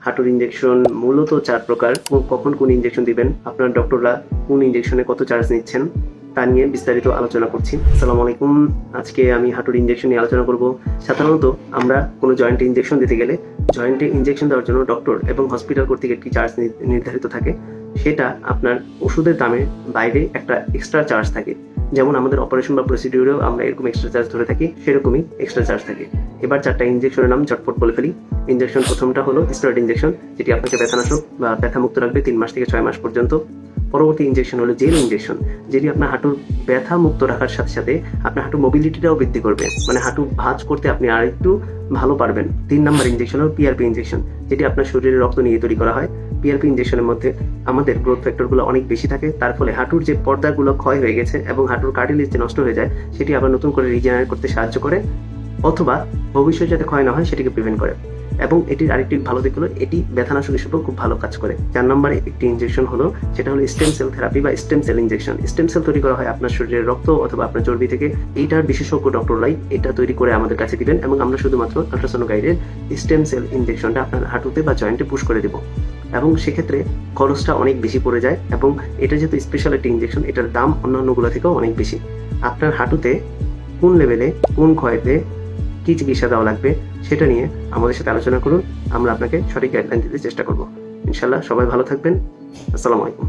হাঁটুর ইনজেকশন মূলত 4 প্রকার। কখন কোন ইনজেকশন দিবেন, আপনার ডক্টররা কোন ইনজেকশনে কত চার্জ নিচ্ছেন তা নিয়ে বিস্তারিত আলোচনা করছি। আসসালামু আলাইকুম। আজকে আমি হাঁটুর ইনজেকশন নিয়ে আলোচনা করব। সাধারণত আমরা কোনো জয়েন্টে ইনজেকশন দিতে গেলে জয়েন্টে ইনজেকশন দেওয়ার জন্য ডক্টর এবং হসপিটাল কর্তৃক একটি চার্জ নির্ধারিত থাকে। সেটা আপনার ওষুধের দামের বাইরে একটা এক্সট্রা চার্জ থাকে। যেমন আমাদের অপারেশন বা প্রসিডিউরেও আমরা এরকম এক্সট্রা চার্জ ধরে থাকি, সেরকমই এক্সট্রা চার্জ থাকে। এবার 4টা ইনজেকশনের নাম চটপট বলে ফেলি। ইনজেকশন প্রথমটা হলো স্টেরয়েড ইনজেকশন, যেটি আপনাকে ব্যথানাশক বা ব্যথামুক্ত রাখবে 3 মাস থেকে 6 মাস পর্যন্ত। পরবর্তী ইনজেকশন হলো জেল ইনজেকশন, যেটি আপনার হাঁটুর ব্যথা মুক্ত রাখার সাথে সাথে আপনার হাঁটুর মোবিলিটিটাও বৃদ্ধি করবে, মানে হাঁটু ভাঁজ করতে আপনি আর একটু ভালো পারবেন। 3 নম্বর ইনজেকশন হলো পিআরপি ইনজেকশন, যেটি আপনার শরীরে রক্ত নিয়ে তৈরি করা হয়। পিআরপি ইনজেকশনের মধ্যে আমাদের গ্রোথ ফ্যাক্টরগুলো অনেক বেশি থাকে, তার ফলে হাঁটুর যে পর্দাগুলো ক্ষয় হয়ে গেছে এবং হাঁটুর কার্টিলেজ যে নষ্ট হয়ে যায় সেটি আবার নতুন করে রিজেনারেট করতে সাহায্য করে, অথবা ভবিষ্যতে যাতে ক্ষয় না হয় সেটিকে প্রিভেন্ট করে। এবং এটির আরেকটি ভালো দিক হলো এটি ব্যথানাশক হিসেবেও খুব ভালো কাজ করে। 4 নম্বরে একটি ইনজেকশন হলো, সেটা হলো স্টেম সেল থেরাপি বা stem cell injection. Stem cell তৈরি করা হয় আপনার শরীরের রক্ত অথবা আপনার চর্বি থেকে। এইটার বিশেষজ্ঞ ডক্টররাই এটা তৈরি করে আমাদের কাছে দিবেন এবং আমরা শুধুমাত্র আল্ট্রাসাউন্ড গাইডেড স্টেম সেল ইনজেকশনটা আপনার হাঁটুতে বা জয়েন্টে পুশ করে দেব। এবং সেক্ষেত্রে খরচটা অনেক বেশি পড়ে যায়, এবং এটা যেহেতু স্পেশাল একটি ইনজেকশন, এটার দাম অন্যান্যগুলো থেকেও অনেক বেশি। আপনার হাঁটুতে কোন লেভেলে কোন ক্ষয়তে কি চিকিৎসা দেওয়া লাগবে সেটা নিয়ে আমাদের সাথে আলোচনা করুন। আমরা আপনাকে সঠিক গাইডলাইন দিতে চেষ্টা করব। ইনশাআল্লাহ সবাই ভালো থাকবেন। আসসালামু আলাইকুম।